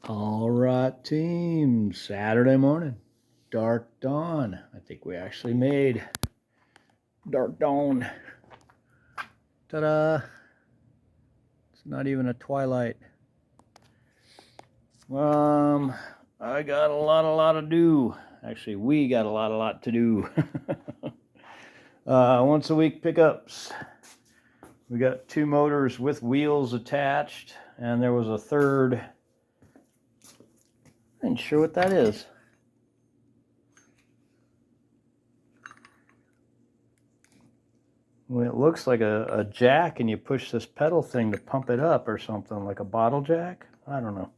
All right, team. Saturday morning, dark dawn. I think we actually made dark dawn. Ta-da! It's not even a twilight. I got a lot to do. Actually, we got a lot to do. Once a week pickups. We got 2 motors with wheels attached, and there was a third. I ain't sure what that is. Well, it looks like a jack, and you push this pedal thing to pump it up or something, like a bottle jack. I don't know.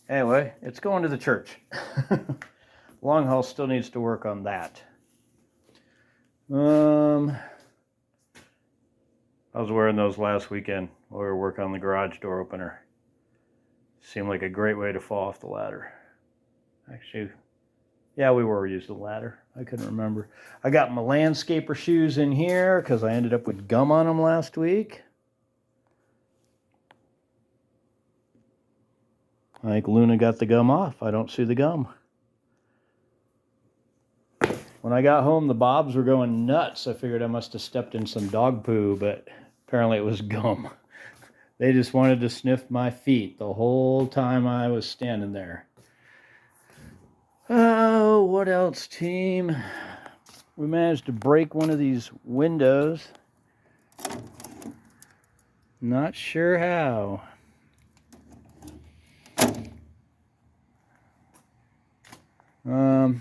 Anyway, it's going to the church. Long haul still needs to work on that. I was wearing those last weekend while we were working on the garage door opener. Seemed like a great way to fall off the ladder. Actually, yeah, we were using the ladder. I couldn't remember. I got my landscaper shoes in here because I ended up with gum on them last week. I think Luna got the gum off. I don't see the gum. When I got home, the bobs were going nuts. I figured I must have stepped in some dog poo, but apparently it was gum. They just wanted to sniff my feet the whole time I was standing there. Oh, what else, team? We managed to break one of these windows. Not sure how. All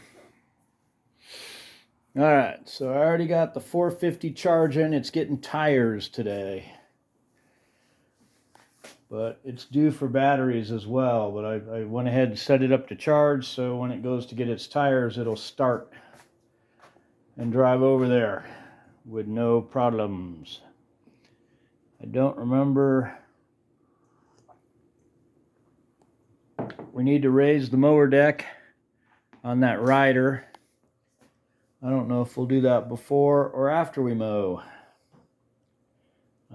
right, so I already got the 450 charging. It's getting tires today. But it's due for batteries as well. But I went ahead and set it up to charge, so when it goes to get its tires, it'll start and drive over there with no problems. I don't remember. We need to raise the mower deck on that rider. I don't know if we'll do that before or after we mow.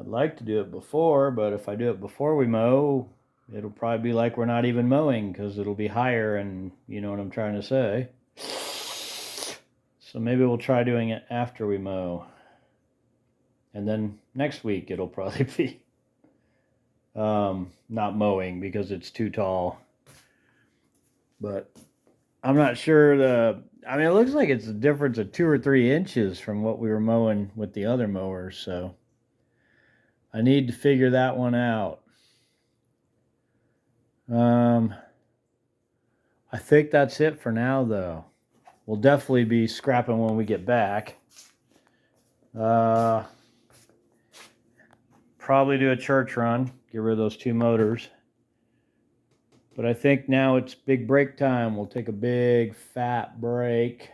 I'd like to do it before, but if I do it before we mow, it'll probably be like we're not even mowing because it'll be higher, and you know what I'm trying to say. So maybe we'll try doing it after we mow. And then next week it'll probably be not mowing because it's too tall. But I'm not sure it looks like it's a difference of 2 or 3 inches from what we were mowing with the other mowers, so I need to figure that one out. I think that's it for now, though. We'll definitely be scrapping when we get back. Probably do a church run, get rid of those 2 motors. But I think now it's big break time. We'll take a big fat break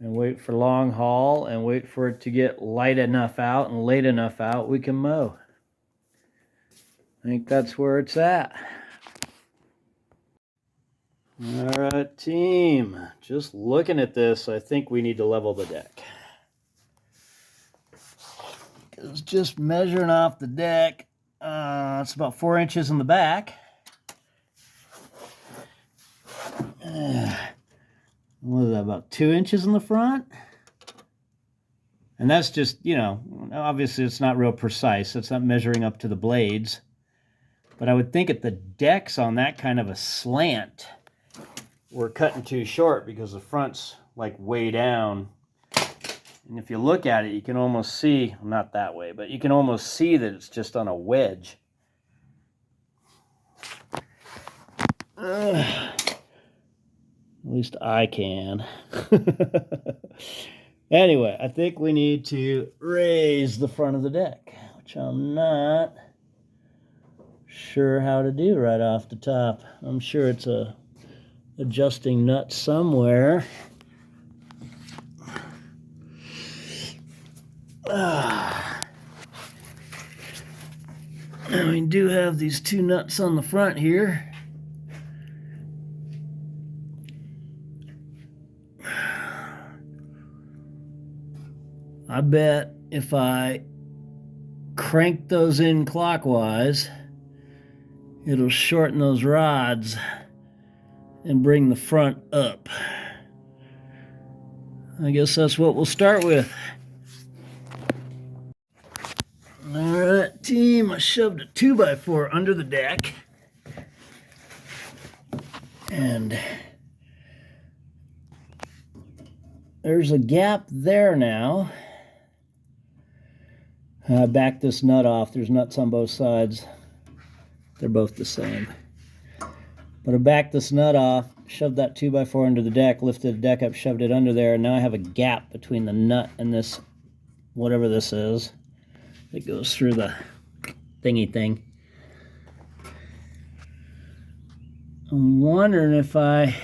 and wait for long haul and wait for it to get light enough out and late enough out we can mow. I think that's where it's at. All right, team. Just looking at this, I think we need to level the deck. It's just measuring off the deck. It's about 4 inches in the back. What is that, about 2 inches in the front? And that's just, obviously it's not real precise. It's not measuring up to the blades. But I would think if the deck's on that kind of a slant, we're cutting too short because the front's like way down. And if you look at it, you can almost see, not that way, but you can almost see that it's just on a wedge. At least I can. Anyway, I think we need to raise the front of the deck, which I'm not sure how to do right off the top. I'm sure it's a adjusting nut somewhere. We do have these 2 nuts on the front here. I bet if I crank those in clockwise it'll shorten those rods and bring the front up. I guess that's what we'll start with. All right, team, I shoved a 2x4 under the deck. And there's a gap there now. I backed this nut off. There's nuts on both sides. They're both the same. But I backed this nut off, shoved that 2x4 under the deck, lifted the deck up, shoved it under there, and now I have a gap between the nut and this, whatever this is. It goes through the thingy thing. I'm wondering if I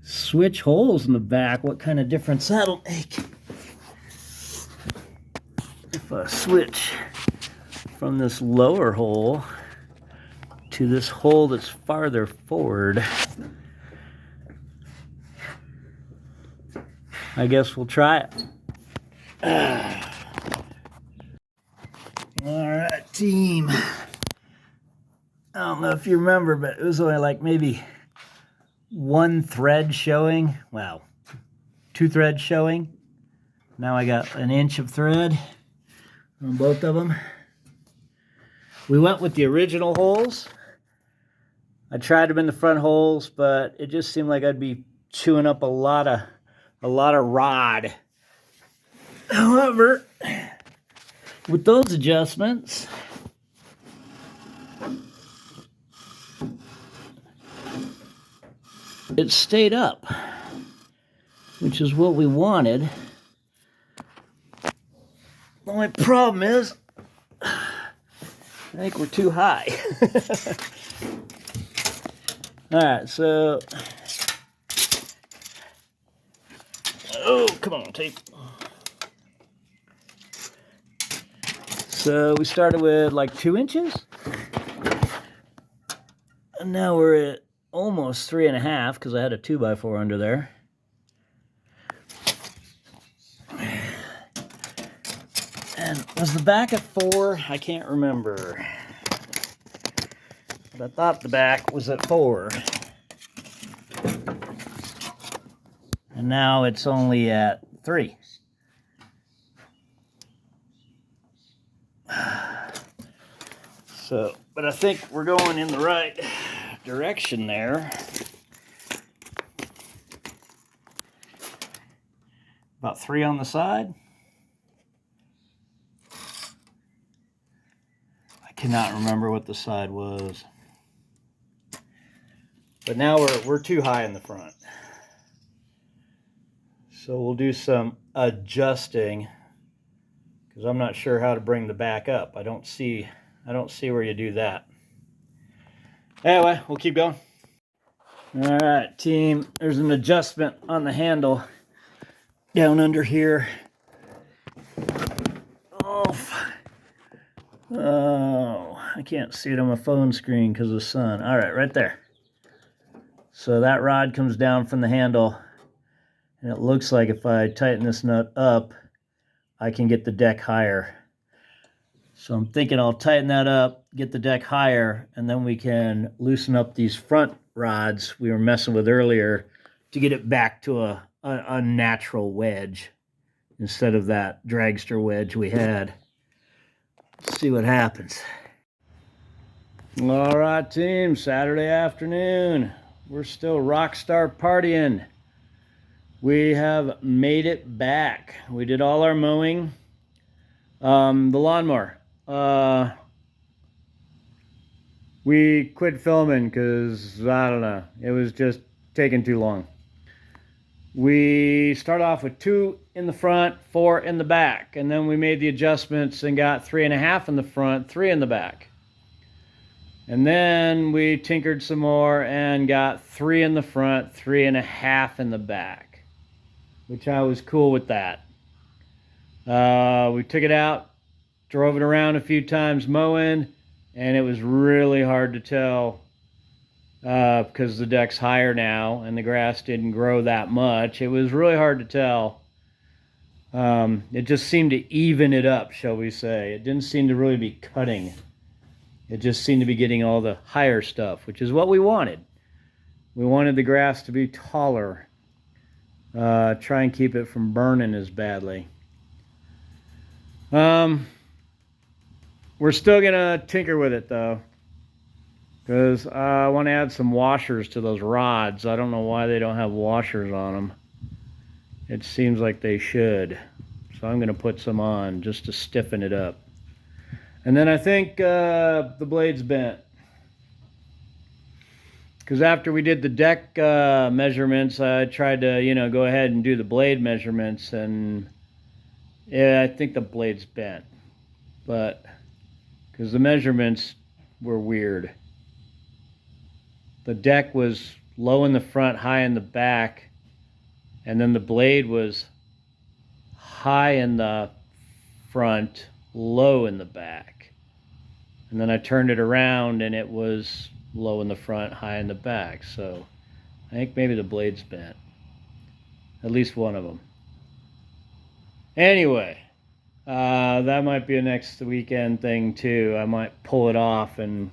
switch holes in the back, what kind of difference that'll make. If I switch from this lower hole to this hole that's farther forward, I guess we'll try it. All right, team. I don't know if you remember, but it was only like maybe one thread showing. Wow, 2 threads showing. Now I got an inch of thread on both of them. We went with the original holes. I tried them in the front holes, but it just seemed like I'd be chewing up a lot of rod. However, with those adjustments, it stayed up, which is what we wanted. The only problem is, I think we're too high. All right, so, oh, come on, tape. So we started with like 2 inches, and now we're at almost 3.5 because I had a 2x4 under there. And was the back at 4? I can't remember. But I thought the back was at 4. And now it's only at 3. So, but I think we're going in the right direction there. About 3 on the side. I cannot remember what the side was. But now we're too high in the front. So we'll do some adjusting because I'm not sure how to bring the back up. I don't see where you do that. Anyway, we'll keep going. All right, team, there's an adjustment on the handle down under here. Oh, I can't see it on my phone screen because of the sun. All right, right there. So that rod comes down from the handle, and it looks like if I tighten this nut up, I can get the deck higher. So I'm thinking I'll tighten that up, get the deck higher, and then we can loosen up these front rods we were messing with earlier to get it back to a natural wedge instead of that dragster wedge we had. Let's see what happens. All right, team, Saturday afternoon. We're still rock star partying. We have made it back. We did all our mowing. The lawnmower. We quit filming because, I don't know, it was just taking too long. We started off with 2 in the front, 4 in the back, and then we made the adjustments and got 3.5 in the front, 3 in the back. And then we tinkered some more and got 3 in the front, 3.5 in the back, which I was cool with that. We took it out, drove it around a few times mowing, and it was really hard to tell because the deck's higher now and the grass didn't grow that much. It was really hard to tell. It just seemed to even it up, shall we say. It didn't seem to really be cutting It just seemed to be getting all the higher stuff, which is what we wanted. We wanted the grass to be taller. Try and keep it from burning as badly. We're still gonna tinker with it though, because I want to add some washers to those rods. I don't know why they don't have washers on them. It seems like they should. So I'm gonna put some on just to stiffen it up. And then I think the blade's bent. Because after we did the deck measurements, I tried to, go ahead and do the blade measurements, and yeah, I think the blade's bent. But because the measurements were weird. The deck was low in the front, high in the back, and then the blade was high in the front, low in the back. And then I turned it around and it was low in the front, high in the back. So I think maybe the blade's bent. At least one of them. Anyway, that might be a next weekend thing too. I might pull it off, and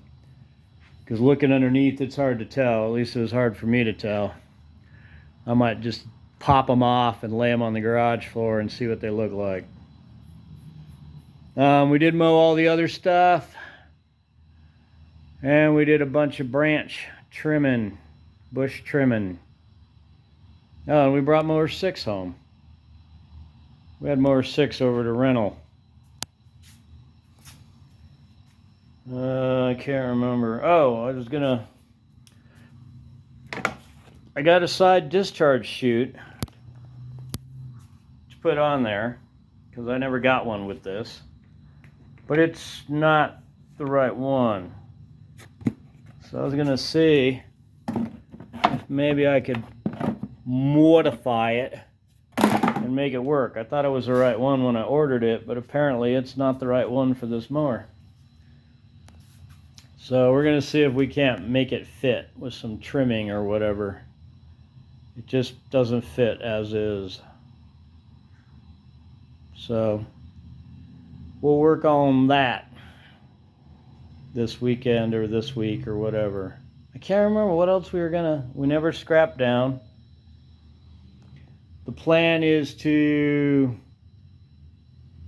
because looking underneath, it's hard to tell. At least it was hard for me to tell. I might just pop them off and lay them on the garage floor and see what they look like. We did mow all the other stuff. And we did a bunch of branch trimming, bush trimming. Oh, and we brought Mower 6 home. We had Mower 6 over to rental. I can't remember. Oh, I got a side discharge chute to put on there, because I never got one with this. But it's not the right one. So I was gonna see if maybe I could modify it and make it work. I thought it was the right one when I ordered it, but apparently it's not the right one for this mower. So we're gonna see if we can't make it fit with some trimming or whatever. It just doesn't fit as is. So we'll work on that this weekend or this week or whatever. I can't remember what else we never scrapped down. The plan is to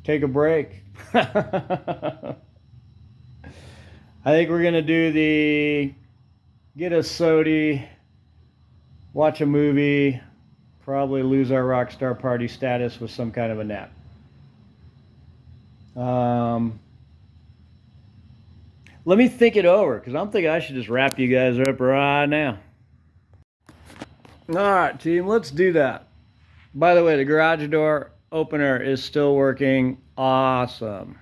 take a break. I think we're gonna get a sody, watch a movie, probably lose our rockstar party status with some kind of a nap. Let me think it over, because I'm thinking I should just wrap you guys up right now. All right, team, let's do that. By the way, the garage door opener is still working awesome,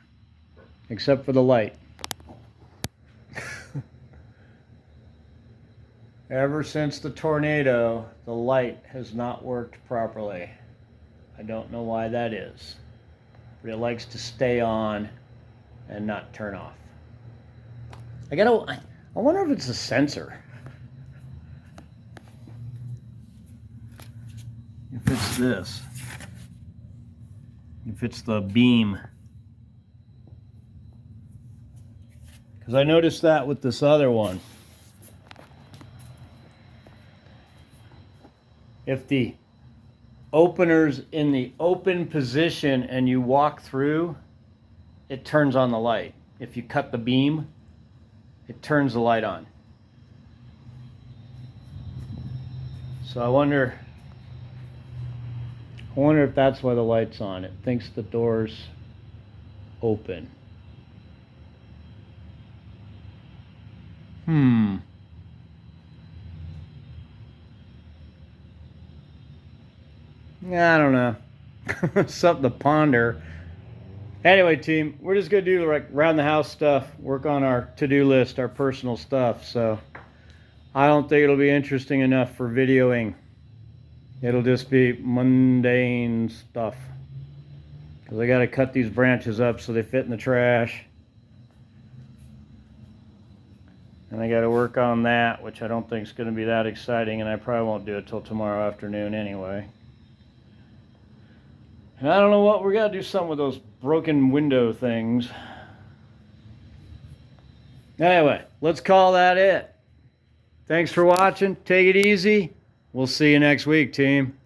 except for the light. Ever since the tornado, the light has not worked properly. I don't know why that is, but it likes to stay on and not turn off. I wonder if it's a sensor. If it's this. If it's the beam. Because I noticed that with this other one. If the opener's in the open position and you walk through, it turns on the light. If you cut the beam, it turns the light on. So I wonder if that's why the light's on. It thinks the door's open. I don't know. Something to ponder. Anyway, team, we're just going to do like round the house stuff, work on our to-do list, our personal stuff. So I don't think it'll be interesting enough for videoing. It'll just be mundane stuff. Because I got to cut these branches up so they fit in the trash. And I got to work on that, which I don't think is going to be that exciting, and I probably won't do it till tomorrow afternoon anyway. And I don't know what, we got to do something with those broken window things. Anyway, let's call that it. Thanks for watching. Take it easy. We'll see you next week, team.